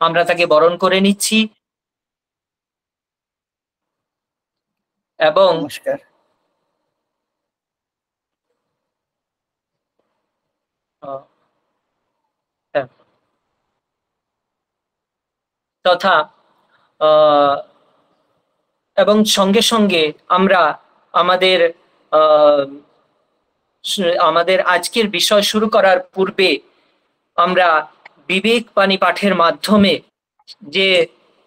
আমরা তাকে বরণ করে নিচ্ছি এবং নমস্কার। তথা এবং সঙ্গে সঙ্গে আমরা আমাদের আমাদের আজকের বিষয় শুরু করার পূর্বে আমরা বিবেক বাণী পাঠের মাধ্যমে যে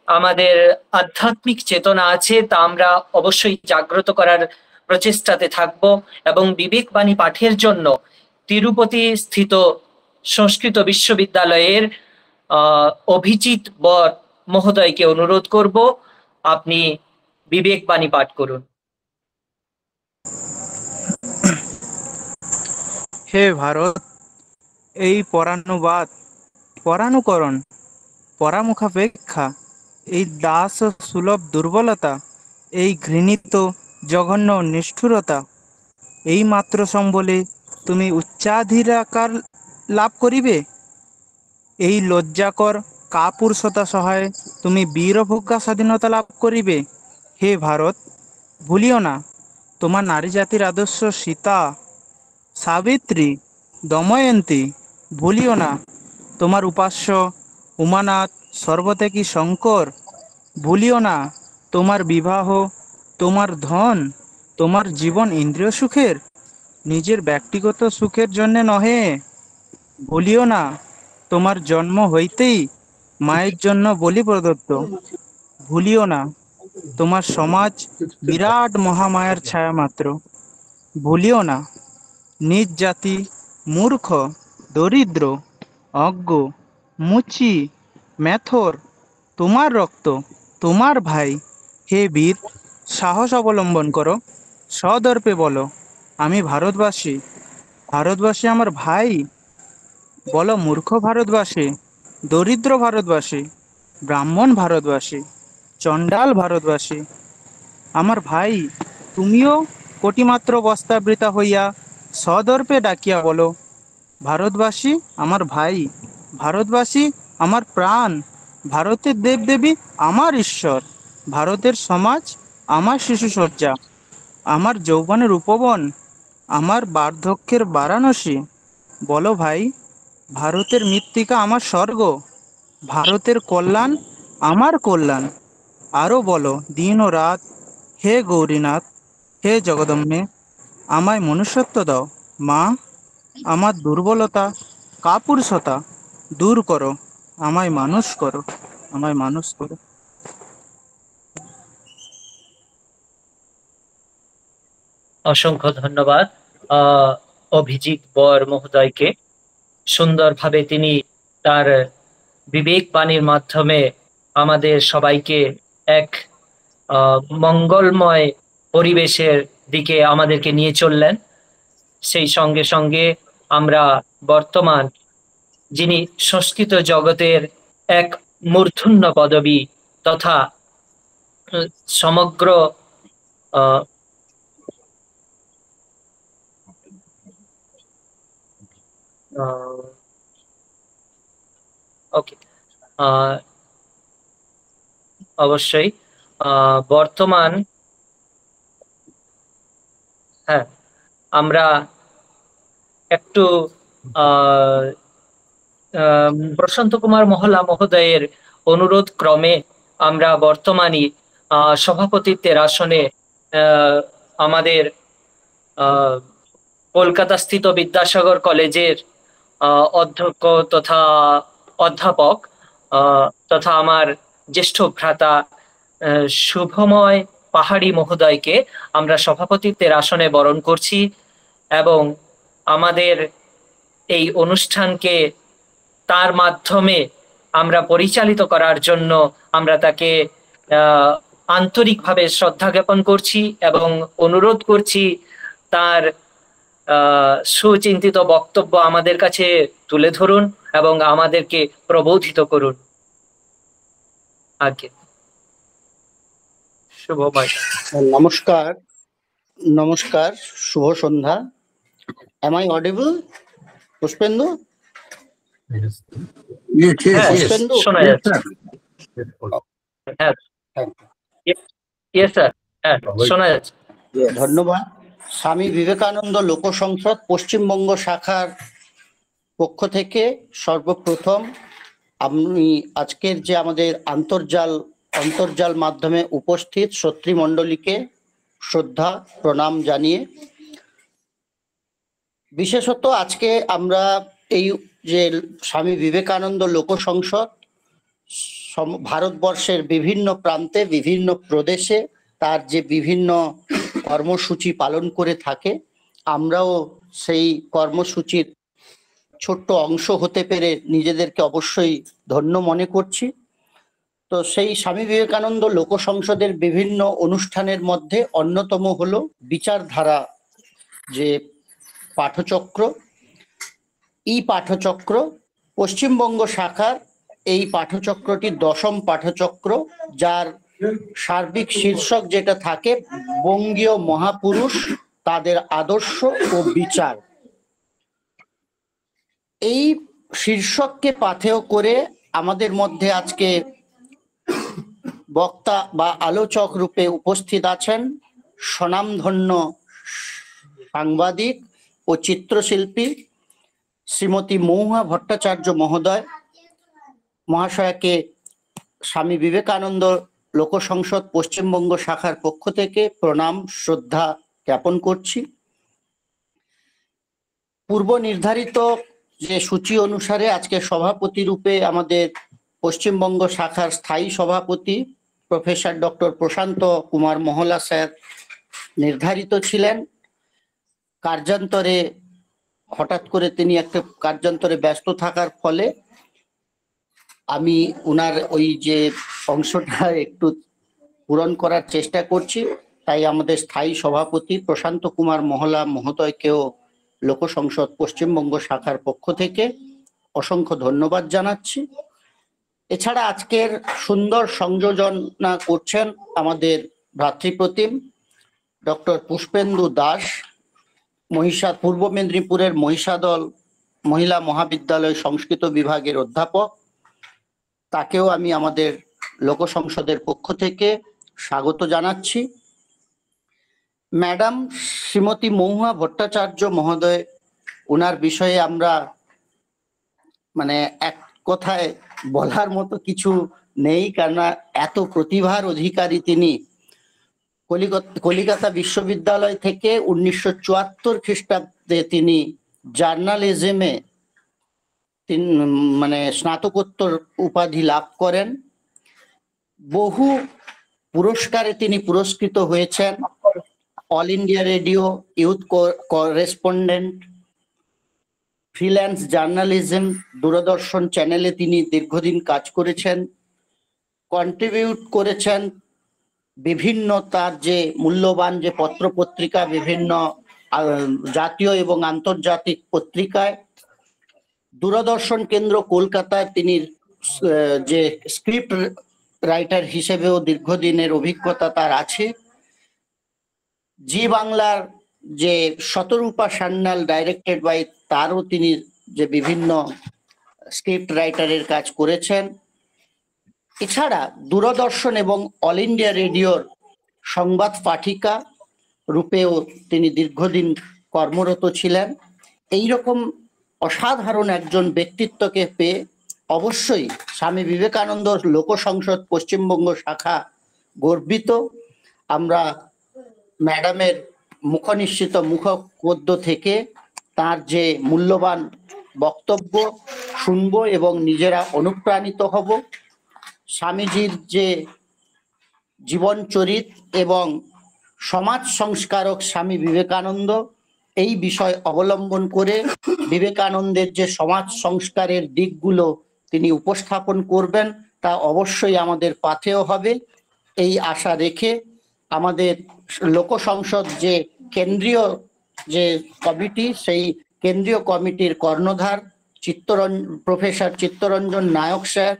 আমাদের আধ্যাত্মিক চেতনা আছে তা আমরা অবশ্যই জাগ্রত করার প্রচেষ্টাতে থাকব এবং বিবেক বাণী পাঠের জন্য তিরুপতি স্থিত সংস্কৃত বিশ্ববিদ্যালয়ের অভিজিৎ বর মহোদয়কে অনুরোধ করব, আপনি বিবেক বাণী পাঠ করুন। হে ভারত, এই পরানুবাদ, পরানুকরণ, পরামুখাপেক্ষা, এই দাস সুলভ দুর্বলতা, এই ঘৃণিত জঘন্য নিষ্ঠুরতা, এই মাত্র সম্বলে তুমি উচ্চাধিকার লাভ করিবে? এই লজ্জাকর কাপুরুষতা সহায়ে তুমি বীরভোগ্যা স্বাধীনতা লাভ করিবে? হে ভারত, ভুলিও না তোমার নারী জাতির আদর্শ সীতা, সাবিত্রী, দময়ন্তী, ভুলিও না তোমার উপাস্য উমানাথ, সর্বত্যাগী শঙ্কর, ভুলিও না তোমার বিবাহ, তোমার ধন, তোমার জীবন ইন্দ্রিয় সুখের, নিজের ব্যক্তিগত সুখের জন্যে নহে। ভুলিও না তোমার জন্ম হইতেই মায়ের জন্য বলি প্রদত্ত। ভুলিও না তোমার সমাজ বিরাট মহামায়ার ছায়া মাত্র। ভুলিও না নিজ জাতি মূর্খ, দরিদ্র, অজ্ঞ, মুচি, মেথর, তোমার রক্ত, তোমার ভাই। হে বীর, সাহস অবলম্বন করো, সদর্পে বলো আমি ভারতবাসী, ভারতবাসী আমার ভাই। বলো মূর্খ ভারতবাসী, দরিদ্র ভারতবাসী, ব্রাহ্মণ ভারতবাসী, চণ্ডাল ভারতবাসী, আমার ভাই, তুমিও কোটিমাত্র বস্তাবৃতা হইয়া সদর্পে ডাকিয়া বলো ভারতবাসী আমার ভাই, ভারতবাসী আমার প্রাণ, ভারতের দেবদেবী আমার ঈশ্বর, ভারতের সমাজ আমার শিশুসজ্জা, আমার যৌবনের উপবন, আমার বার্ধক্যের বারাণসী। বলো ভাই, ভারতের মৃত্তিকা আমার স্বর্গ, ভারতের কল্যাণ আমার কল্যাণ। আরও বলো দিন ও রাত, হে গৌরীনাথ, হে জগদম্বে, আমায় মনুষ্যত্ব দাও মা, আমার দুর্বলতা কাপুরুষতা দূর করো, আমায় মানুষ করো, আমায় মানুষ করো। অসংখ্য ধন্যবাদ অভিজিৎ বর মহোদয়কে। সুন্দরভাবে তিনি তার বিবেক বাণীর মাধ্যমে আমাদের সবাইকে এক মঙ্গলময় পরিবেশের দিকে আমাদেরকে নিয়ে চললেন। সেই সঙ্গে সঙ্গে আমরা বর্তমান যিনি সংস্কৃত জগতের এক মূর্ধন্য পদবী তথা সমগ্র ওকে অবশ্যই বর্তমান হ্যাঁ আমরা একটু প্রশান্ত কুমার মহলা মহোদয়ের অনুরোধ ক্রমে আমরা বর্তমানই সভাপতিত্বের আসনে আমাদের কলকাতা স্থিত বিদ্যাসাগর কলেজের অধ্যক্ষ তথা অধ্যাপক তথা আমার জ্যেষ্ঠ ভ্রাতা শুভময় পাহাড়ি মহোদয়কে আমরা সভাপতিত্বের আসনে বরণ করছি এবং আমাদের এই অনুষ্ঠানকে তার মাধ্যমে আমরা পরিচালিত করার জন্য আমরা তাকে আন্তরিকভাবে শ্রদ্ধা জ্ঞাপন করছি এবং অনুরোধ করছি তার সুচিন্তিত বক্তব্য আমাদের কাছে তুলে ধরুন এবং আমাদেরকে প্রবোধিত করুন। আগে শুভময়। নমস্কার, নমস্কার, শুভ সন্ধ্যা। Am I audible, Pushpendu? Yes, yes, হ্যাঁ, yes. পুষ্পেন্দু, শোনা Yes, যাচ্ছে। sir. হ্যাঁ, Thank ইয়েস স্যার, হ্যাঁ শোনা যাচ্ছে। you. ধন্যবাদ। স্বামী বিবেকানন্দ লোক সংসদ পশ্চিমবঙ্গ শাখার পক্ষ থেকে সর্বপ্রথম আমি আজকের যে আমাদের অন্তর্জাল মাধ্যমে উপস্থিত শ্রোতৃমণ্ডলীকে শ্রদ্ধা প্রণাম জানিয়ে, বিশেষত আজকে আমরা এই যে স্বামী বিবেকানন্দ লোক সংসদ ভারতবর্ষের বিভিন্ন প্রান্তে বিভিন্ন প্রদেশে তার যে বিভিন্ন কর্মসূচি পালন করে থাকে, আমরাও সেই কর্মসূচির ছোট্ট অংশ হতে পেরে নিজেদেরকে অবশ্যই ধন্য মনে করছি। তো সেই স্বামী বিবেকানন্দ লোক সংসদের বিভিন্ন অনুষ্ঠানের মধ্যে অন্যতম হলো বিচারধারা যে পাঠচক্র। এই পাঠচক্র পশ্চিমবঙ্গ শাখার এই পাঠচক্রটি 10ম পাঠচক্র, যার সার্বিক শীর্ষক যেটা থাকে বঙ্গীয় মহাপুরুষ, তাদের আদর্শ ও বিচার। এই শীর্ষককে পাথেয় করে আমাদের মধ্যে আজকে বক্তা বা আলোচক রূপে উপস্থিত আছেন স্বনামধন্য সাংবাদিক ও চিত্রশিল্পী শ্রীমতী মহুয়া ভট্টাচার্য মহাশয়াকে স্বামী বিবেকানন্দ লোক সংসদ পশ্চিমবঙ্গ শাখার পক্ষ থেকে প্রণাম শ্রদ্ধা জ্ঞাপন করছি। পূর্ব নির্ধারিত যে সূচি অনুসারে আজকে সভাপতি রূপে আমাদের পশ্চিমবঙ্গ শাখার স্থায়ী সভাপতি প্রফেসর ডক্টর প্রশান্ত কুমার মহলা স্যার নির্ধারিত ছিলেন। কার্যান্তরে হঠাৎ করে তিনি একটা কার্যান্তরে ব্যস্ত থাকার ফলে আমি উনার ওই যে অংশটা একটু পূরণ করার চেষ্টা করছি। তাই আমাদের স্থায়ী সভাপতি প্রশান্ত কুমার মহলা মহোদয়কেও লোক সংসদ পশ্চিমবঙ্গ শাখার পক্ষ থেকে অসংখ্য ধন্যবাদ জানাচ্ছি। এছাড়া আজকের সুন্দর সংযোজনা করছেন আমাদের ভ্রাতৃপ্রতিম ডক্টর পুষ্পেন্দু দাস, পূর্ব মেদিনীপুরের মহিষাদল মহিলা মহাবিদ্যালয় সংস্কৃত বিভাগের অধ্যাপক। তাকেও আমি আমাদের লোক সংসদের পক্ষ থেকে স্বাগত জানাচ্ছি। ম্যাডাম শ্রীমতী মহুয়া ভট্টাচার্য মহোদয়, ওনার বিষয়ে আমরা মানে এক কথায় বলার মতো কিছু নেই, কেননা এত প্রতিভার অধিকারী তিনি। কলিকাতা বিশ্ববিদ্যালয় থেকে 1974 খ্রিস্টাব্দে তিনি জার্নালিজমে মানে স্নাতকোত্তর উপাধি লাভ করেন। বহু পুরস্কারে তিনি পুরস্কৃত হয়েছেন। All India Radio youth correspondent, freelance journalism, Doordarshan চ্যানেলে তিনি দীর্ঘদিন কাজ করেছেন, কন্ট্রিবিউট করেছেন বিভিন্ন তার যে মূল্যবান যে পত্রপত্রিকা, বিভিন্ন জাতীয় এবং আন্তর্জাতিক পত্রিকায়। দূরদর্শন কেন্দ্র কলকাতায় তিনি যে স্ক্রিপ্ট রাইটার হিসেবেও দীর্ঘদিনের অভিজ্ঞতা তার আছে। জি বাংলার যে শতরূপা সান্যাল ডাইরেক্টেড বাই, তারও তিনি যে বিভিন্ন স্ক্রিপ্ট রাইটারের কাজ করেছেন। এছাড়া দূরদর্শন এবং অল ইন্ডিয়া রেডিওর সংবাদ পাঠিকা রূপেও তিনি দীর্ঘদিন কর্মরত ছিলেন। এইরকম অসাধারণ একজন ব্যক্তিত্বকে পেয়ে অবশ্যই স্বামী বিবেকানন্দ লোক সংসদ পশ্চিমবঙ্গ শাখা গর্বিত। আমরা ম্যাডামের মুখনিশ্চিত মুখপদ্য থেকে তার যে মূল্যবান বক্তব্য শুনবো এবং নিজেরা অনুপ্রাণিত হব। স্বামীজির যে জীবনচরিত এবং সমাজ সংস্কারক স্বামী বিবেকানন্দ, এই বিষয় অবলম্বন করে বিবেকানন্দের যে সমাজ সংস্কারের দিকগুলো তিনি উপস্থাপন করবেন, তা অবশ্যই আমাদের পাথেয় হবে। এই আশা রেখে আমাদের লোক সংসদ যে কেন্দ্রীয় যে কমিটি, সেই কেন্দ্রীয় কমিটির কর্ণধার প্রফেসর চিত্তরঞ্জন নায়ক স্যার,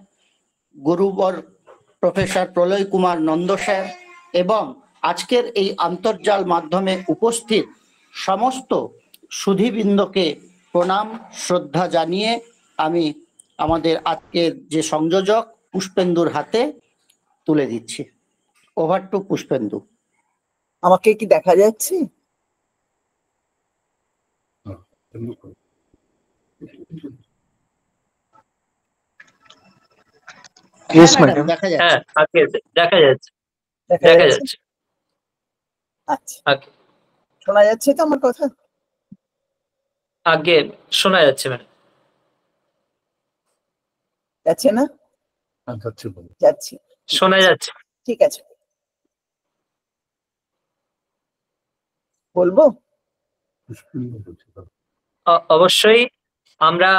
গুরুবর প্রফেসর প্রলয় কুমার নন্দ স্যার এবং আজকের এই আন্তর্জাল মাধ্যমে উপস্থিত সমস্ত সুধীবৃন্দকে প্রণাম শ্রদ্ধা জানিয়ে আমি আমাদের আজকের যে সংযোজক পুষ্পেন্দুর হাতে তুলে দিচ্ছি। Over to Pushpendu. আমাকে কি দেখা যাচ্ছে? Yes, হ্যাঁ ম্যাডাম, madam. দেখা যাচ্ছে। হ্যাঁ, আগে দেখা যাচ্ছে, দেখা দেখা যাচ্ছে? যাচ্ছে। আচ্ছা, আগে শোনা যাচ্ছে তো আমার কথা? আগে শোনা যাচ্ছে ম্যাডাম। যাচ্ছে না? যাচ্ছি, শোনা যাচ্ছে। ঠিক আছে। বলবো? অবশ্যই। আমরা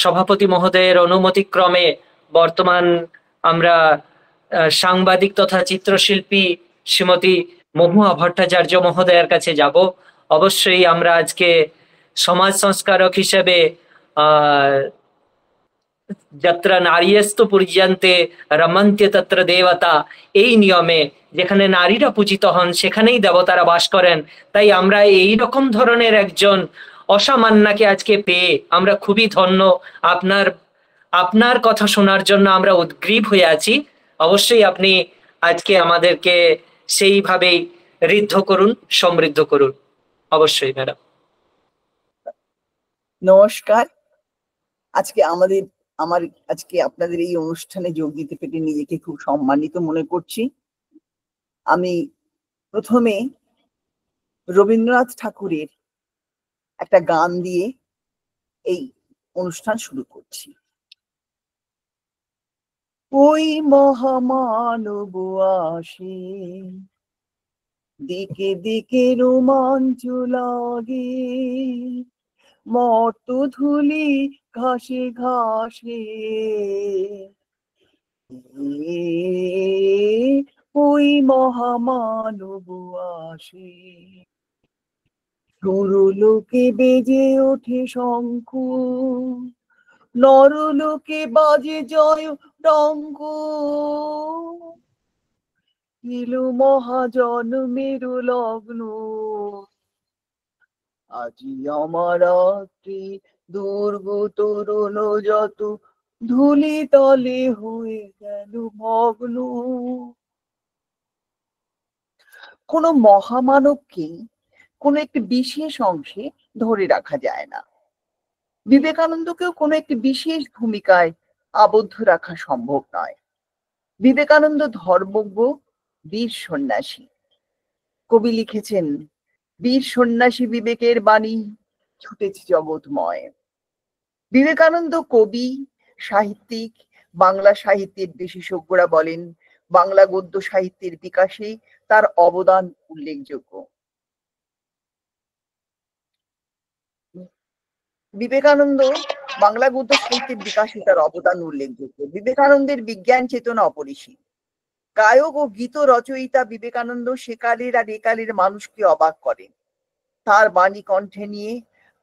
সভাপতি মহোদয়ের অনুমতিক্রমে বর্তমান আমরা সাংবাদিক তথা চিত্রশিল্পী শ্রীমতী মহুয়া ভট্টাচার্য মহোদয়ের কাছে যাব। অবশ্যই আমরা আজকে সমাজ সংস্কারক হিসেবে যত্র নারীস্তু পূজ্যন্তে রমন্তে তত্র দেবতা, এই নিয়মে যেখানে নারীরা পূজিত হন সেখানেই দেবতারা বাস করেন। তাই আমরা এই রকম ধরনের একজন অসামান্যাকে আজকে পেয়ে আমরা খুবই ধন্য। আপনার আপনার কথা শোনার জন্য আমরা উদ্গ্রীব হয়ে আছি। অবশ্যই আপনি আজকে আমাদেরকে সেইভাবেই ঋদ্ধ করুন, সমৃদ্ধ করুন। অবশ্যই ম্যাডাম। নমস্কার। আজকে আপনাদের এই অনুষ্ঠানে যোগ দিতে পেরে নিজেকে খুব সম্মানিত মনে করছি। আমি প্রথমে রবীন্দ্রনাথ ঠাকুরের একটা গান দিয়ে এই অনুষ্ঠান শুরু করছি। ওই মহামানব আসে, দিকে দিকে রোমাঞ্চ লাগে, মর্ত ধুলি ঘাসে ঘাসে, ওই মহামানব আসে। সুরলোকে বেজে ওঠে শঙ্খ, নরলোকে বাজে জয় ডঙ্ক, এলো মহাজন্মের লগ্ন, আজি আমার রাত্রি দুর্গ তরুণ যত ধুলি তলে হয়ে গেল মগ্ন। কোন মহামানবকে কোন একটি বিশেষ অংশে ধরে রাখা যায় না। বিবেকানন্দকেও কোনো একটি বিশেষ ভূমিকায় আবদ্ধ রাখা সম্ভব নয়। বিবেকানন্দ ধর্মজ্ঞ বীর সন্ন্যাসী। কবি লিখেছেন, বীর সন্ন্যাসী বিবেকের বাণী ছুটেছে জগৎময়। বিবেকানন্দ কবি, সাহিত্যিক। বাংলা সাহিত্যের বিশেষজ্ঞরা বলেন বাংলা গদ্য সাহিত্যের বিকাশে তার অবদান উল্লেখযোগ্য। বিবেকানন্দ বাংলা গদ্য সাহিত্যের বিকাশে তার অবদান উল্লেখযোগ্য। বিবেকানন্দের বিজ্ঞান চেতনা অপরিসীম। গায়ক ও গীত রচয়িতা বিবেকানন্দ সেকালের আর একালের মানুষকে অবাক করেন। তার বাণী কণ্ঠে নিয়ে,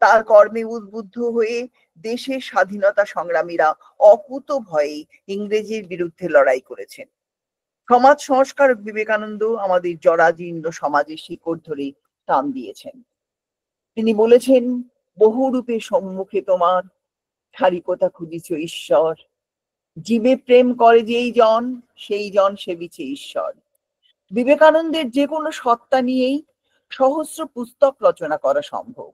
তার কর্মে উদ্বুদ্ধ হয়ে দেশের স্বাধীনতা সংগ্রামীরা অকুত ভয়ে ইংরেজের বিরুদ্ধে লড়াই করেছেন। সমাজ সংস্কারক বিবেকানন্দ আমাদের জরাজীর্ণ সমাজের শিকড় ধরে টান দিয়েছেন। তিনি বলেছেন, বহু রূপে সম্মুখে তোমার, সারি কথা খুঁজিছ ঈশ্বর, জীবে প্রেম করে যেই জন, সেই জন সেবিছে ঈশ্বর। বিবেকানন্দের যে কোনো সত্তা নিয়েই সহস্র পুস্তক রচনা করা সম্ভব।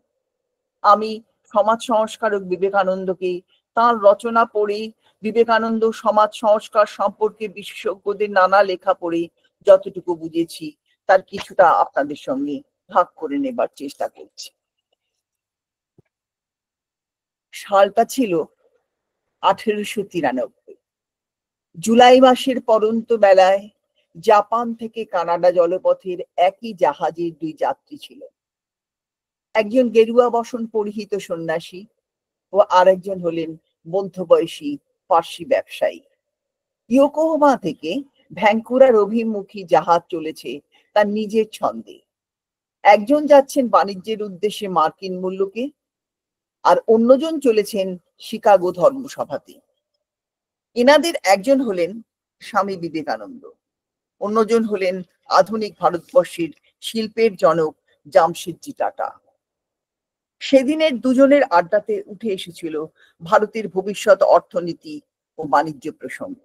আমি সমাজ সংস্কারক বিবেকানন্দকে তার রচনা পড়ে, বিবেকানন্দ সমাজ সংস্কার সম্পর্কে বিশেষজ্ঞদের নানা লেখা পড়ে যতটুকু বুঝেছি তার কিছুটা আপনাদের সঙ্গে ভাগ করে নেবার চেষ্টা করছি। সালটা ছিল 1893। জুলাই মাসের পরন্ত বেলায় জাপান থেকে কানাডা জলপথের একই জাহাজের দুই যাত্রী ছিল। একজন গেরুয়া বসন পরিহিত সন্ন্যাসী ও আরেকজন হলেন মধ্যবয়সী পার্সি ব্যবসায়ী। ইয়োকোহামা থেকে ভ্যাঙ্কুরার অভিমুখী জাহাজ চলেছে তার নিজের ছন্দে। একজন যাচ্ছেন বাণিজ্যের উদ্দেশ্যে মার্কিন মুলুকে, আর অন্যজন চলেছেন শিকাগো ধর্মসভাতে। এনাদের একজন হলেন স্বামী বিবেকানন্দ, অন্যজন হলেন আধুনিক ভারতবর্ষের শিল্পের জনক জামশেদজি টাটা। সেদিনের দুজনের আড্ডাতে উঠে এসেছিল ভারতের ভবিষ্যৎ অর্থনীতি ও বাণিজ্য প্রসঙ্গ।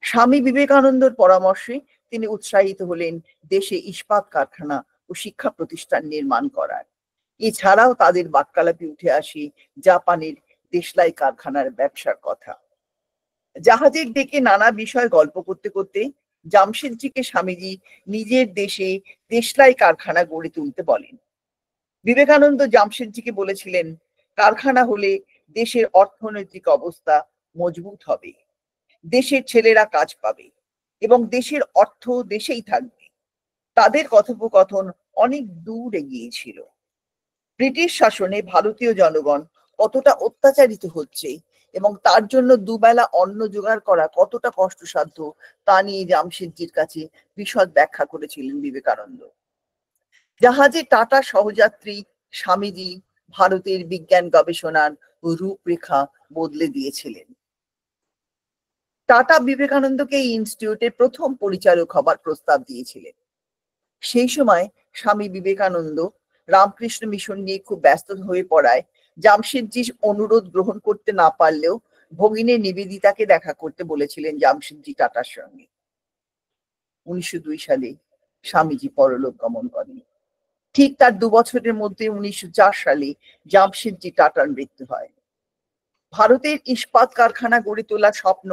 স্বামী বিবেকানন্দর পরামর্শে তিনি উৎসাহিত হলেন দেশে ইস্পাত কারখানা ও শিক্ষা প্রতিষ্ঠান নির্মাণ করার। এছাড়াও তাদের বাক্যালাপে উঠে আসে জাপানের দেশলাই কারখানার ব্যবসার কথা। জাহাজের ডেকে নানা বিষয় গল্প করতে করতে জামশেদজিকে স্বামীজি নিজের দেশে দেশলাই কারখানা গড়ে তুলতে বলেন। বিবেকানন্দ জামশেদজিকে বলেছিলেন, কারখানা হলে দেশের অর্থনৈতিক অবস্থা মজবুত হবে, দেশের ছেলেরা কাজ পাবে এবং দেশের অর্থ দেশেই থাকবে। তাদের কথোপকথন অনেক দূর এগিয়েছিল। ব্রিটিশ শাসনে ভারতীয় জনগণ কতটা অত্যাচারিত হচ্ছে এবং তার জন্য দুবেলা অন্ন জোগাড় করা কতটা কষ্টসাধ্য তা নিয়ে জামশেদজির কাছে বিশদ ব্যাখ্যা করেছিলেন বিবেকানন্দ। জাহাজে টাটা সহযাত্রী স্বামীজি ভারতের বিজ্ঞান গবেষণার রূপরেখা বদলে দিয়েছিলেন। টাটা বিবেকানন্দকে এই ইনস্টিটিউটের প্রথম পরিচালক হবার প্রস্তাব দিয়েছিলেন। সেই সময় স্বামী বিবেকানন্দ রামকৃষ্ণ মিশন নিয়ে খুব ব্যস্ত হয়ে পড়ায় জামশেদজির অনুরোধ গ্রহণ করতে না পারলেও ভগিনী নিবেদিতাকে দেখা করতে বলেছিলেন জামশেদজি টাটার সঙ্গে। 1902 সালে স্বামীজি পরলোক গমন করেন। ঠিক তার 2 বছরের মধ্যে 1904 সালে জামশেদজি টাটার মৃত্যু হয়। ভারতের ইস্পাত কারখানা গড়ে তোলার স্বপ্ন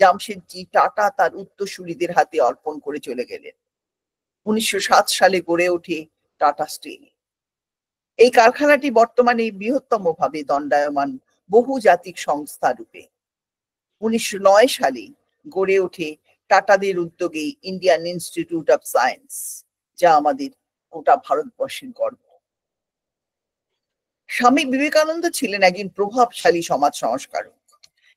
জামশেদজি টাটা তার উত্তরসূরিদের হাতে অর্পণ করে চলে গেলেন। 1907 সালে গড়ে ওঠে টাটা স্টিল। এই কারখানাটি বর্তমানে বৃহত্তম ভাবে দণ্ডায়মান বহুজাতিক সংস্থা রূপে। 1909 সালে গড়ে ওঠে টাটাদের উদ্যোগে ইন্ডিয়ান ইনস্টিটিউট অফ সায়েন্স, যা আমাদের গোটা ভারতবর্ষের গর্ব। স্বামী বিবেকানন্দ ছিলেন একজন প্রভাবশালী সমাজ সংস্কারক,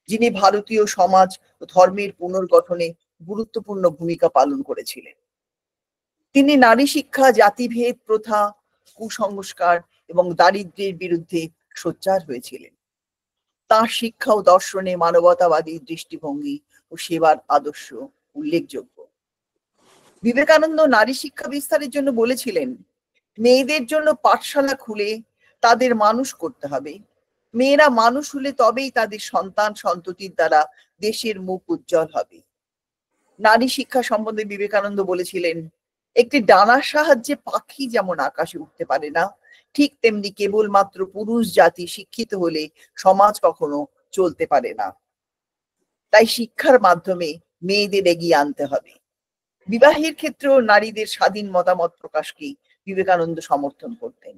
যিনি ভারতীয় সমাজ ও ধর্মের পুনর্গঠনে গুরুত্বপূর্ণ ভূমিকা পালন করেছিলেন। তিনি নারী শিক্ষা, জাতিভেদ প্রথা, কুসংস্কার এবং দারিদ্র্যের বিরুদ্ধে সোচ্চার হয়েছিলেন। তাঁর শিক্ষা ও দর্শনে মানবতাবাদী দৃষ্টিভঙ্গি ও সেবার আদর্শ উল্লেখযোগ্য। বিবেকানন্দ নারী শিক্ষা বিস্তারের জন্য বলেছিলেন, মেয়েদের জন্য পাঠশালা খুলে তাদের মানুষ করতে হবে। মেয়েরা মানুষ হলে তবেই তাদের সন্তান সন্ততির দ্বারা দেশের মুখ উজ্জ্বল হবে। নারী শিক্ষা সম্বন্ধে বিবেকানন্দ বলেছিলেন, একটি ডানার সাহায্যে পাখি যেমন আকাশে উঠতে পারে না, ঠিক তেমনি কেবলমাত্র পুরুষ জাতি শিক্ষিত হলে সমাজ কখনো চলতে পারে না। তাই শিক্ষার মাধ্যমে মেয়েদের এগিয়ে আনতে হবে। বিবাহের ক্ষেত্রেও নারীদের স্বাধীন মতামত প্রকাশকে বিবেকানন্দ সমর্থন করতেন।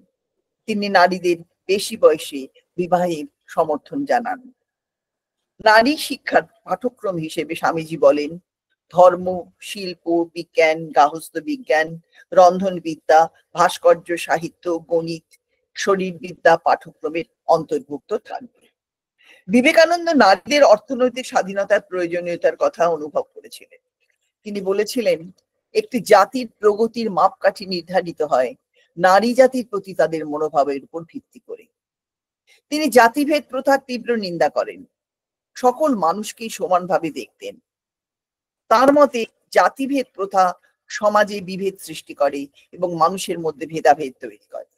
তিনি নারীদের বেশি বয়সে বিবাহের সমর্থন জানান। নারী শিক্ষার পাঠ্যক্রম হিসেবে স্বামীজি বলেন, ধর্ম, শিল্প, বিজ্ঞান, গার্হস্থ্য বিজ্ঞান, রন্ধনবিদ্যা, ভাস্কর্য, সাহিত্য, গণিত, শরীরবিদ্যা পাঠ্যক্রমের অন্তর্ভুক্ত থাকবে। বিবেকানন্দ নারীদের অর্থনৈতিক স্বাধীনতার প্রয়োজনীয়তার কথা অনুভব করেছিলেন। তিনি বলেছিলেন, একটি জাতির প্রগতির মাপকাঠি নির্ধারিত হয় নারী জাতির প্রতি তাদের মনোভাবের উপর ভিত্তি করে। তিনি জাতিভেদ প্রথার তীব্র নিন্দা করেন, সকল মানুষকেই সমানভাবে দেখতেন। তার মতে জাতিভেদ প্রথা সমাজে বিভেদ সৃষ্টি করে এবং মানুষের মধ্যে ভেদাভেদ তৈরি করে।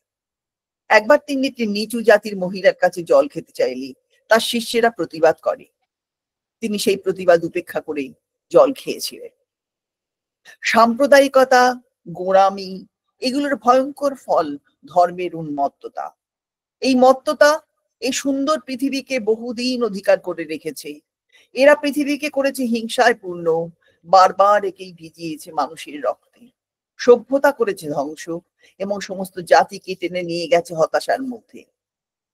একবার তিনি একটি নিচু জাতির মহিলার কাছে জল খেতে চাইলে তার শিষ্যেরা প্রতিবাদ করে। তিনি সেই প্রতিবাদ উপেক্ষা করে জল খেয়েছিলেন। সাম্প্রদায়িকতা, গোঁড়ামি এগুলোর ভয়ঙ্কর ফল ধর্মের উন্মত্ততা। এই মত্ততা এই সুন্দর পৃথিবীকে বহুদিন অধিকার করে রেখেছে। এরা পৃথিবীকে করেছে হিংসায় পূর্ণ, বারবার একেই ভিজিয়েছে মানুষের রক্তে, সভ্যতা করেছে ধ্বংস এবং সমস্ত জাতিকে টেনে নিয়ে গেছে হতাশার মধ্যে।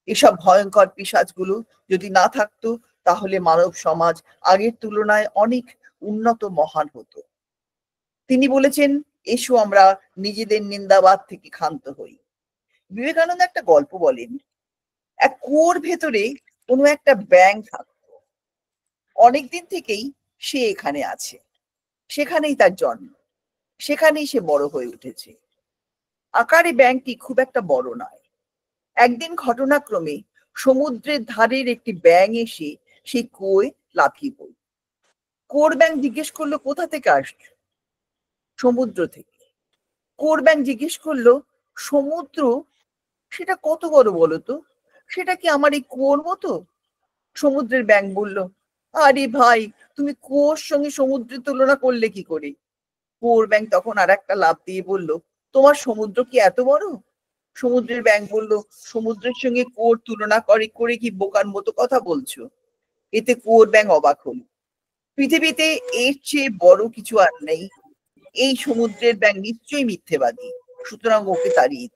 এসব ভয়ঙ্কর পিশাচগুলো যদি না থাকতো তাহলে মানব সমাজ আগের তুলনায় অনেক উন্নত মহান হতো। তিনি বলেছেন, এসো আমরা নিজেদের নিন্দাবাদ থেকে ক্ষান্ত হই। বিবেকানন্দ একটা গল্প বলেন, এক কুয়োর ভেতরে কোনো একটা ব্যাঙ থাকতো। অনেকদিন থেকেই সে এখানে আছে, সেখানেই তার জন্ম, সেখানেই সে বড় হয়ে উঠেছে। আকারে ব্যাঙটি খুব একটা বড় নয়। একদিন ঘটনাক্রমে সমুদ্রের ধারের একটি ব্যাঙ এসে সেই কুয়োয় লাফিয়ে পড়ল। কুয়োর ব্যাঙ জিজ্ঞেস করলো, কোথা থেকে আসছো? সমুদ্র থেকে। কুয়োর ব্যাঙ জিজ্ঞেস করলো, সমুদ্র সেটা কত বড় বলো তো? সেটা কি আমার এই কুয়োর মতো? সমুদ্রের ব্যাঙ বলল, আরে ভাই, তুমি কুয়োর সঙ্গে সমুদ্রের তুলনা করলে কি করে? কুয়োর ব্যাঙ তখন আর একটা লাফ দিয়ে বলল, তোমার সমুদ্র কি এত বড়? সমুদ্রের ব্যাঙ বলল, সমুদ্রের সঙ্গে কুয়োর তুলনা করে করে কি বোকার মতো কথা বলছো? এতে কুয়োর ব্যাঙ অবাক হল। পৃথিবীতে এর চেয়ে বড় কিছু আর নেই। এই সমুদ্রের ব্যাঙ নিশ্চয়ই মিথ্যেবাদী, সুতরাং ওকে তাড়িয়ে দিই।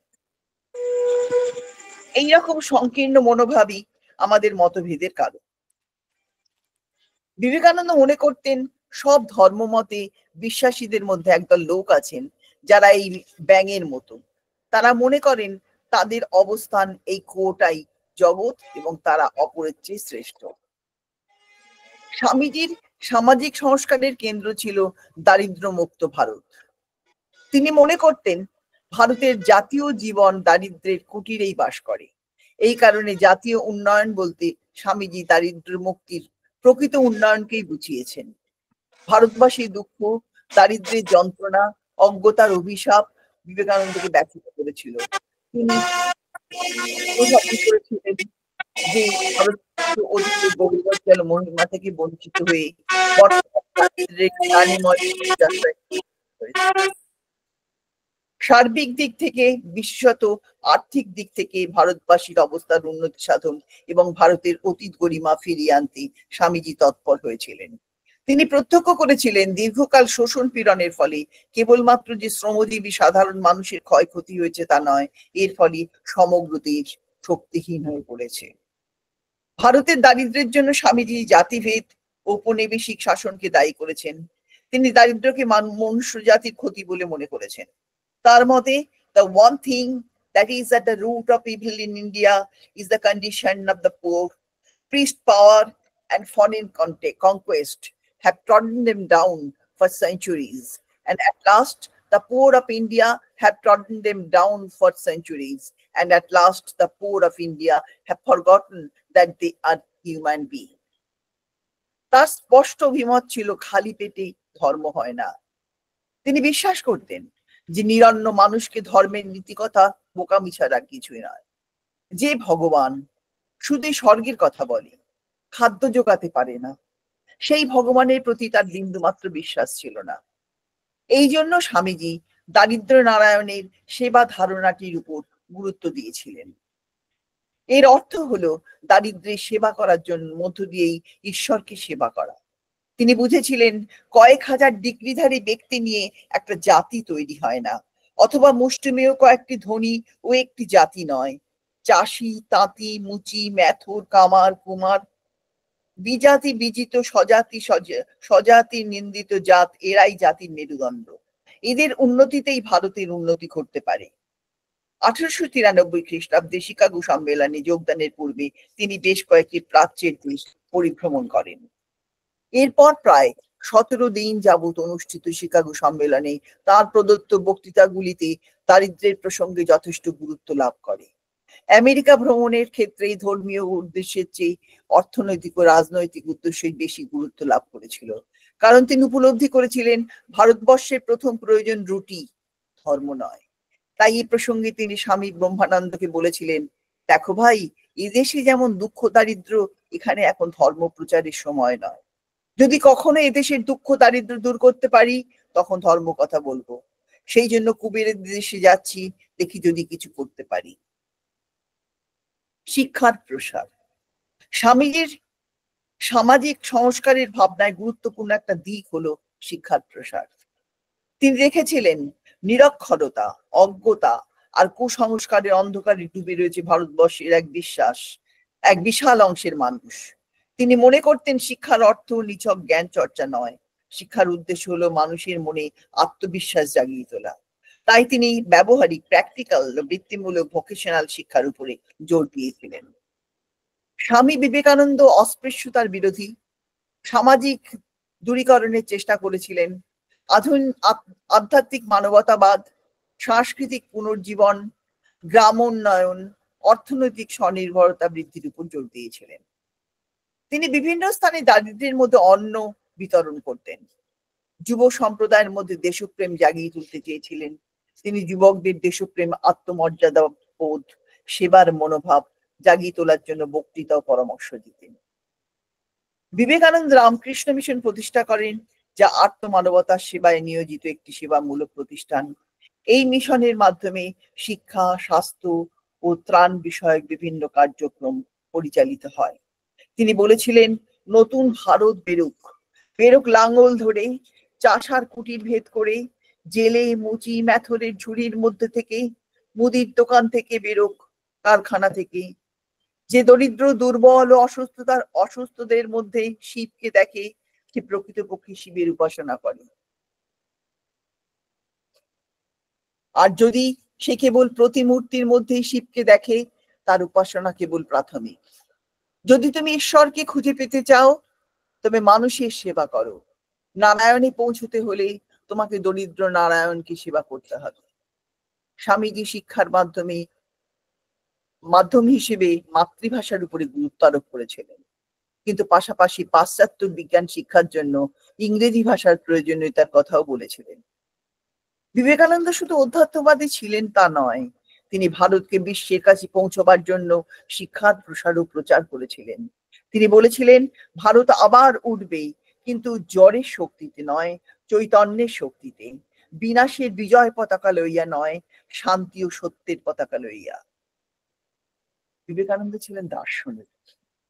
এইরকম সংকীর্ণ মনোভাবই আমাদের মতভেদের কারণ। বিবেকানন্দ মনে করতেন সব ধর্মমতে বিশ্বাসীদের মধ্যে একদল লোক আছেন যারা এই ব্যাঙের মতো। তারা মনে করেন তাদের অবস্থান এই কুয়োটাই জগৎ এবং তারা অপরের চেয়ে শ্রেষ্ঠ। স্বামীজির সামাজিক সংস্কারের কেন্দ্র ছিল দারিদ্র্যমুক্ত ভারত। তিনি মনে করতেন ভারতের জাতীয় জীবন দারিদ্র্যের কুটিরেই বাস করে। এই কারণে জাতীয় উন্নয়ন বলতে স্বামীজি দারিদ্র্য মুক্তির প্রকৃত উন্নয়নকেই বুঝিয়েছেন। ভারতবাসীর দুঃখ, দারিদ্র্যের যন্ত্রণা, অজ্ঞতার অভিশাপ বিবেকানন্দকে ব্যথিত করেছিল। তিনি উপলব্ধি করেছিলেন যে ভারতবর্ষ অতীতে গৌরবোজ্জ্বল মহিমা থেকে বঞ্চিত হয়ে বর্তমান দারিদ্র্যের গ্লানিময় যাত্রায় হয়েছে। সার্বিক দিক থেকে, বিশেষত আর্থিক দিক থেকে ভারতবাসীর অবস্থার উন্নতি সাধন এবং ভারতের অতীত গরিমা ফিরিয়ে আনতে স্বামীজি তৎপর হয়েছিলেন। তিনি প্রত্যক্ষ করেছিলেন দীর্ঘকাল শোষণ পীড়নের ফলে কেবলমাত্র যে শ্রমজীবী সাধারণ মানুষের ক্ষয়ক্ষতি হয়েছে তা নয়, এর ফলে সমগ্র দেশ শক্তিহীন হয়ে পড়েছে। ভারতের দারিদ্র্যের জন্য স্বামীজি জাতিভেদ ঔপনিবেশিক শাসনকে দায়ী করেছেন। তিনি দারিদ্র্যকে মনুষ্য জাতির ক্ষতি বলে মনে করেছেন। তার মতে, the one thing that is at the root of evil in India is the condition of the poor. Priest power and foreign conquest have trodden them down for centuries, and at last the poor of India have trodden them down for centuries, and at last the poor of India have forgotten that they are human beings. তার স্পষ্ট অভিমত ছিল খালি পেটে ধর্ম হয় না। তিনি বিশ্বাস করতেন যে নিরন্ন মানুষকে ধর্মের নীতিকথা বোকামি ছাড়া কিছুই নয়। যে ভগবান শুধুই স্বর্গের কথা বলে, খাদ্য জোগাতে পারে না, সেই ভগবানের প্রতি তার বিন্দুমাত্র বিশ্বাস ছিল না। এই জন্য স্বামীজি দারিদ্র নারায়ণের সেবা ধারণাটির উপর গুরুত্ব দিয়েছিলেন। এর অর্থ হলো দারিদ্রের সেবা করার জন্য মধ্য দিয়েই ঈশ্বরকে সেবা করা। তিনি বুঝেছিলেন কয়েক হাজার ডিগ্রিধারী ব্যক্তি নিয়ে একটা জাতি তৈরি হয় না, অথবা মুষ্টিমেয় কয়েকটি ধনী ও একটি জাতি নয়। চাষি, তাঁতি, মুচি, মেথর, কামার, কুমার, বিজাতি বিজিত, স্বজাতি নিন্দিত জাত, এরাই জাতির মেরুদণ্ড। এদের উন্নতিতেই ভারতের উন্নতি ঘটতে পারে। 1893 খ্রিস্টাব্দে শিকাগো সম্মেলনে যোগদানের পূর্বে তিনি বেশ কয়েকটি প্রাচ্যের দেশ পরিভ্রমণ করেন। এরপর প্রায় 17 দিন যাবত অনুষ্ঠিত শিকাগো সম্মেলনে তার প্রদত্ত বক্তৃতাগুলিতে দারিদ্র্যের প্রসঙ্গে যথেষ্ট গুরুত্ব লাভ করে। আমেরিকা ভ্রমণের ক্ষেত্রে ধর্মীয় উদ্দেশ্যের চেয়ে অর্থনৈতিক ও রাজনৈতিক উদ্দেশ্যই বেশি গুরুত্ব লাভ করেছিল, কারণ তিনি উপলব্ধি করেছিলেন ভারতবর্ষের প্রথম প্রয়োজন রুটি, ধর্ম নয়। তাই এই প্রসঙ্গে তিনি স্বামী ব্রহ্মানন্দকে বলেছিলেন, দেখো ভাই, এদেশে যেমন দুঃখ দারিদ্র, এখানে এখন ধর্ম প্রচারের সময় নয়। যদি কখনো এদেশের দুঃখ দারিদ্র দূর করতে পারি, তখন ধর্ম কথা বলবো। সেই জন্য কুবেরের দেশে যাচ্ছি, দেখি যদি কিছু করতে পারি। শিক্ষার প্রসার। স্বামীজির সামাজিক সংস্কারের ভাবনায় গুরুত্বপূর্ণ একটা দিক হলো শিক্ষার প্রসার। তিনি দেখেছিলেন নিরক্ষরতা, অজ্ঞতা আর কুসংস্কারের অন্ধকারে ডুবে রয়েছে ভারতবর্ষের এক বিশাল অংশের মানুষ। তিনি মনে করতেন শিক্ষার অর্থ নিছক জ্ঞান চর্চা নয়, শিক্ষার উদ্দেশ্য হলো মানুষের মনে আত্মবিশ্বাস জাগিয়ে তোলা। তাই তিনি ব্যবহারিক, প্র্যাকটিক্যাল, বৃত্তিমূলক, ভোকেশনাল শিক্ষার উপরে জোর দিয়েছিলেন। স্বামী বিবেকানন্দ অস্পৃশ্যতার বিরোধী, সামাজিক দূরীকরণের চেষ্টা করেছিলেন। আধ্যাত্মিক মানবতাবাদ, সাংস্কৃতিক পুনর্জীবন, গ্রামোন্নয়ন, অর্থনৈতিক স্বনির্ভরতা বৃদ্ধির উপর জোর দিয়েছিলেন। তিনি বিভিন্ন স্থানে দারিদ্র্যের মধ্যে অন্ন বিতরণ করতেন। যুব সম্প্রদায়ের মধ্যে দেশপ্রেম জাগিয়ে তুলতে চেয়েছিলেন। তিনি যুবকদের দেশপ্রেম, আত্মমর্যাদা বোধ, সেবার মনোভাব জাগিয়ে তোলার জন্য বক্তৃতা ও পরামর্শ দিতেন। বিবেকানন্দ রামকৃষ্ণ মিশন প্রতিষ্ঠা করেন, যা আত্মমানবতার সেবায় নিয়োজিত একটি সেবামূলক প্রতিষ্ঠান। এই মিশনের মাধ্যমে শিক্ষা, স্বাস্থ্য ও ত্রাণ বিষয়ক বিভিন্ন কার্যক্রম পরিচালিত হয়। তিনি বলেছিলেন, নতুন ভারত বেরুক, বেরুক লাঙ্গল ধরে, চাষার কুটির ভেদ করে, জেলে মুচি ম্যাথরের ঝুড়ির মধ্যে থেকে, মুদির দোকান থেকে বেরোক, কারখানা থেকে। যে দরিদ্র, দুর্বল ও অসুস্থদের মধ্যে শিবকে দেখে, সে প্রকৃতপক্ষে শিবের উপাসনা করে। আর যদি সে কেবল প্রতিমূর্তির মধ্যেই শিবকে দেখে, তার উপাসনা কেবল প্রাথমিক। যদি তুমি ঈশ্বরকে খুঁজে পেতে চাও, তবে মানুষের সেবা করো। নারায়ণে পৌঁছতে হলে তোমাকে দরিদ্র নারায়ণকে সেবা করতে হবে। স্বামীজি শিক্ষার মাধ্যম হিসেবে মাতৃভাষার উপরে গুরুত্ব আরোপ করেছিলেন, কিন্তু পাশাপাশি পাশ্চাত্য বিজ্ঞান শিক্ষার জন্য ইংরেজি ভাষার প্রয়োজনীয়তার কথাও বলেছিলেন। বিবেকানন্দ শুধু অধ্যাত্মবাদী ছিলেন তা নয়, তিনি ভারতকে বিশ্বের কাছে পৌঁছবার জন্য শিক্ষার প্রসার ও প্রচার করেছিলেন। তিনি বলেছিলেন, ভারত আবার উঠবে, কিন্তু জ্বরের শক্তিতে নয়, চৈতন্যের শক্তিতে। বিনাশের বিজয় পতাকা লইয়া নয়, শান্তি ও সত্যের পতাকা লইয়া। বিবেকানন্দ ছিলেন দার্শনিক,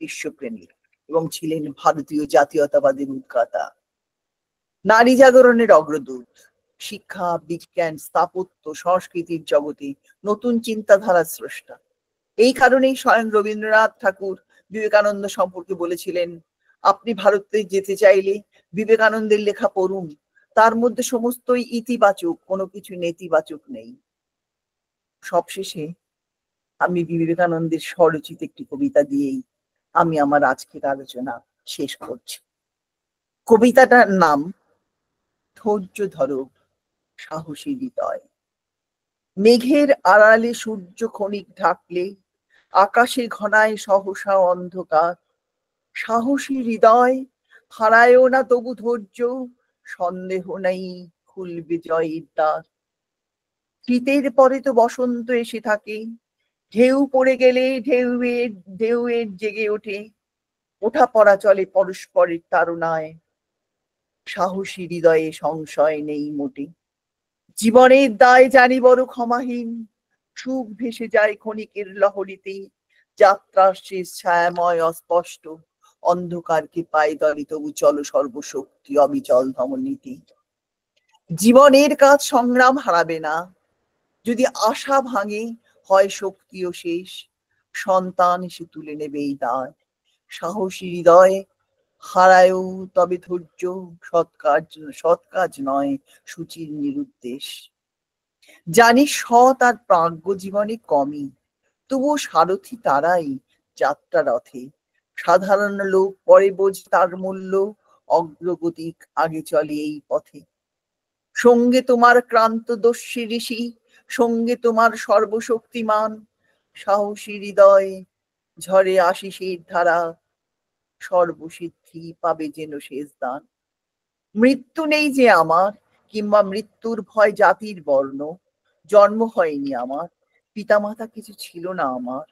বিশ্বপ্রেমী এবং ছিলেন ভারতীয় জাতীয়তাবাদের উদ্গাতা, নারী জাগরণের অগ্রদূত। শিক্ষা, বিজ্ঞান, স্থাপত্য, সংস্কৃতির জগতে নতুন চিন্তাধারার স্রষ্টা। এই কারণেই স্বয়ং রবীন্দ্রনাথ ঠাকুর বিবেকানন্দ সম্পর্কে বলেছিলেন, আপনি ভারতে যেতে চাইলে বিবেকানন্দের লেখা পড়ুন, তার মধ্যে সমস্তই ইতিবাচক, কোনো কিছু নেতিবাচক নেই। সবশেষে আমি বিবেকানন্দের স্বরচিত একটি কবিতা দিয়েই আমি আমার আজকের আলোচনা শেষ করছি। কবিতাটার নাম ধৈর্য ধরো সাহসী হৃদয়। মেঘের আড়ালে সূর্য ক্ষণিক ঢাকলে, আকাশে ঘনায় সহসা অন্ধকার। সাহসী হৃদয়, হারায়ও না তবু ধৈর্য, সন্দেহ নেই খুলবে জয়ের দ্বার। শীতের পরে তো বসন্ত এসে থাকে, ঢেউ পড়ে গেলে ঢেউয়ের জেগে ওঠে, ওঠা পড়া চলে পরস্পরের তাড়নায়। সাহসী হৃদয়ে সংশয় নেই মোটে, জীবনের দায় জানি বড় ক্ষমাহীন। সুখ ভেসে যায় ক্ষণিকের লহরীতে, যাত্রার শেষ ছায়াময় অস্পষ্ট। অন্ধকারকে পায় দলে তবু চলো সর্বশক্তি অবিচল ধমনীতি। জীবনের কাজ সংগ্রাম হারাবে না, যদি আশা ভাঙে হয় শক্তিও শেষ। সন্তান এসে তুলে নেবে এই দায়, সাহসী হৃদয় হারায়ও তবে ধৈর্য। সৎ কাজ নয় সুচির নিরুদ্দেশ। জানি সৎ আর প্রাজ্ঞ জীবনে কমই, তবুও সারথি তারাই যাত্রা রথে। সাধারণ লোক পরে বোঝ তার মূল্য, অগ্রগতি আগে চলে এই পথে। সঙ্গে তোমার ক্রান্তদর্শী ঋষি, সঙ্গে তোমার সর্বশক্তিমান। সাহসী হৃদয় ঝরে আশিসের ধারা, সর্বসিদ্ধি পাবে যেন শেষ দান। মৃত্যু নেই যে আমার, কিংবা মৃত্যুর ভয় জাতির বর্ণ। জন্ম হয়নি আমার, পিতামাতা কিছু ছিল না আমার।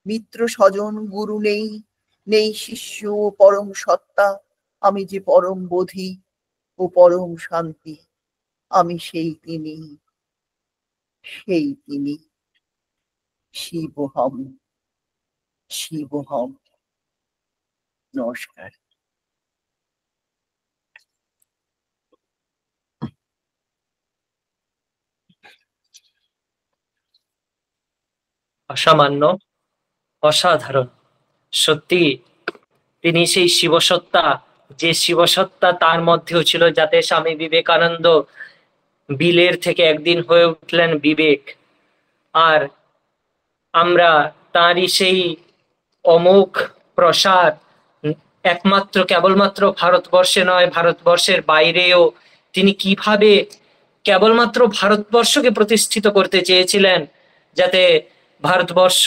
মিত্র স্বজন গুরু নেই, নেই শিষ্য ও পরম সত্তা। আমি যে পরম বোধি ও পরম শান্তি, আমি সেই তিনি, সেই তিনি শিবহম, শিবহম। নমস্কার। অসামান্য, অসাধারণ। সত্যি তিনি সেই শিবসত্তা, যে শিবসত্তা তার মধ্যেও ছিল, যাতে স্বামী বিবেকানন্দ বিলের থেকে একদিন হয়ে উঠলেন বিবেক। আর আমরা তাঁরই সেই অমোঘ প্রসার একমাত্র কেবলমাত্র ভারতবর্ষে নয়, ভারতবর্ষের বাইরেও তিনি কিভাবে কেবলমাত্র ভারতবর্ষকে প্রতিষ্ঠিত করতে চেয়েছিলেন, যাতে ভারতবর্ষ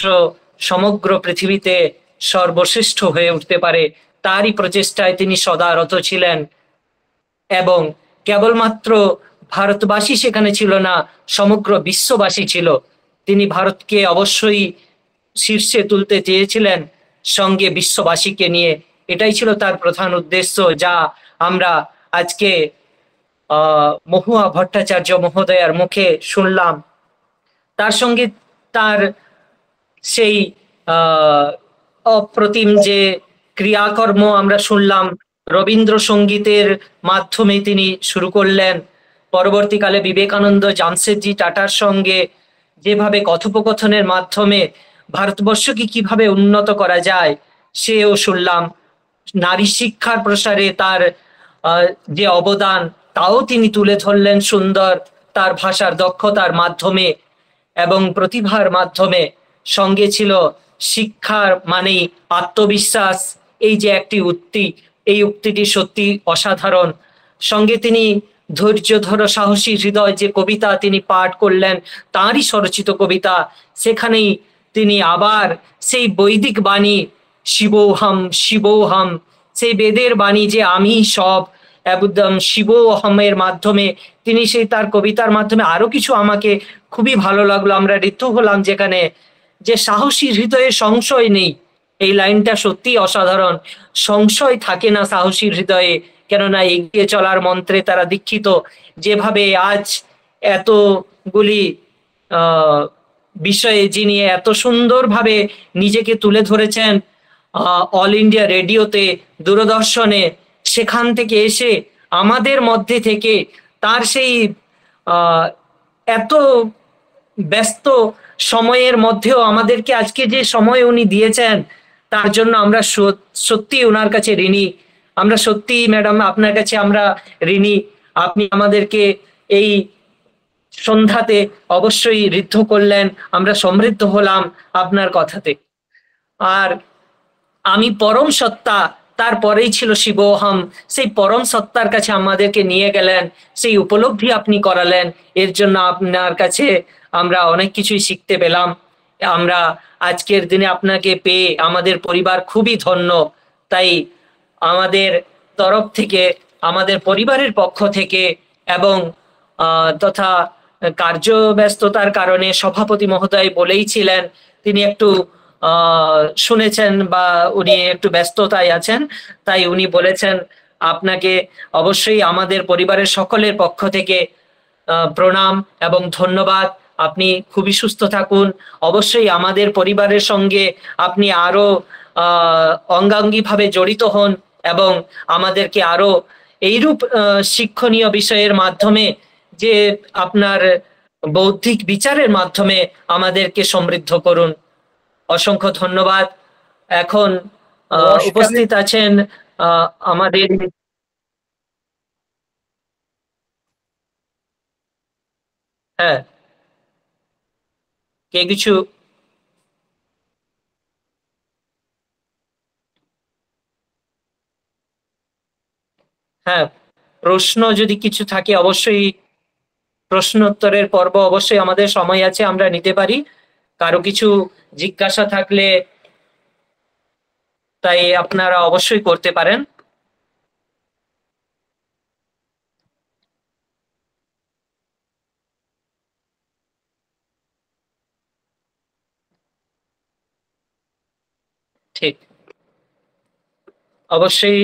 সমগ্র পৃথিবীতে সর্বশ্রেষ্ঠ হয়ে উঠতে পারে, তারই প্রচেষ্টায় তিনি সদা রত ছিলেন। এবং কেবলমাত্র ভারতবাসী সেখানে ছিল না, সমগ্র বিশ্ববাসী ছিল। তিনি ভারতকে অবশ্যই শীর্ষে তুলতে চেয়েছিলেন সঙ্গে বিশ্ববাসীকে নিয়ে। এটাই ছিল তার প্রধান উদ্দেশ্য, যা আমরা আজকে মহুয়া ভট্টাচার্য মহোদয়ার মুখে শুনলাম। তার সঙ্গে তার সেই অপ্রতিম যে ক্রিয়াকর্ম আমরা শুনলাম, রবীন্দ্রসঙ্গীতের মাধ্যমে তিনি শুরু করলেন। পরবর্তীকালে বিবেকানন্দ জামশেদজি টাটার সঙ্গে যেভাবে কথোপকথনের মাধ্যমে ভারতবর্ষকে কিভাবে উন্নত করা যায় সেও শুনলাম। নারী শিক্ষার প্রসারে তার যে অবদান তাও তিনি তুলে ধরলেন সুন্দর তার ভাষার দক্ষতার মাধ্যমে এবং প্রতিভার মাধ্যমে। সঙ্গে ছিল শিক্ষার মানেই আত্মবিশ্বাস, এই যে একটি উক্তি, এই উক্তিটি সত্যি অসাধারণ। সঙ্গে তিনি ধৈর্য ধরো সাহসী হৃদয় যে কবিতা তিনি পাঠ করলেন, তাঁরই স্বরচিত কবিতা, সেখানেই তিনি আবার সেই বৈদিক বাণী শিবোহম শিবোহম, সেই বেদের বাণী যে আমি সব একদম শিবোহমের মাধ্যমে তিনি সেই তার কবিতার মাধ্যমে আরো কিছু আমাকে খুবই ভালো লাগলো, আমরা ঋতু হলাম যেখানে, যে সাহসী হৃদয়ে সংশয় নেই। এই লাইনটা সত্যি অসাধারণ। সংশয় থাকে না সাহসী হৃদয়ে, কেননা এগিয়ে চলার মন্ত্রে তারা দীক্ষিত। যেভাবে আজ এতগুলি বিষয়ে যিনি এত সুন্দরভাবে নিজেকে তুলে ধরেছেন অল ইন্ডিয়া রেডিওতে, দূরদর্শনে, সেখান থেকে এসে আমাদের মধ্যে থেকে তার সেই এত ব্যস্ত সময়ের মধ্যেও আমাদেরকে আজকে যে সময় উনি দিয়েছেন, তার জন্য আমরা সত্যি ওনার কাছে ঋণী। আমরা সত্যি ম্যাডাম আপনার কাছে আমরা ঋণী। আপনি আমাদেরকে এই সন্ধ্যাতে অবশ্যই ঋদ্ধ করলেন, আমরা সমৃদ্ধ হলাম আপনার কথাতে। আর আমি পরম সত্তা, তারপরেই ছিল শিবোহম, সেই পরম সত্তার কাছে আমাদেরকে নিয়ে গেলেন, সেই উপলব্ধি আপনি করালেন। এর জন্য আপনার কাছে আমরা অনেক কিছুই শিখতে পেলাম। আমরা আজকের দিনে আপনাকে পেয়ে আমাদের পরিবার খুবই ধন্য। তাই আমাদের তরফ থেকে, আমাদের পরিবারের পক্ষ থেকে এবং তথা কার্যব্যস্ততার কারণে সভাপতি মহোদয় বলেইছিলেন তিনি একটু শুনেছেন বা উনি একটু ব্যস্ততায় আছেন, তাই উনি বলেছেন আপনাকে অবশ্যই আমাদের পরিবারের সকলের পক্ষ থেকে প্রণাম এবং ধন্যবাদ। আপনি খুবই সুস্থ থাকুন। অবশ্যই আমাদের পরিবারের সঙ্গে আপনি আরো অঙ্গাঙ্গিভাবে জড়িত হন এবং আমাদেরকে আরো এইরূপ শিক্ষণীয় বিষয়ের মাধ্যমে, যে আপনার বৌদ্ধিক বিচারের মাধ্যমে আমাদেরকে সমৃদ্ধ করুন। অসংখ্য ধন্যবাদ। এখন উপস্থিত আছেন আমাদের, হ্যাঁ, কে কিছু, হ্যাঁ, প্রশ্ন যদি কিছু থাকে অবশ্যই, প্রশ্নোত্তরের পর্ব অবশ্যই আমাদের সময় আছে, আমরা নিতে পারি। কারো কিছু জিজ্ঞাসা থাকলে তাই আপনারা অবশ্যই করতে পারেন। ঠিক, অবশ্যই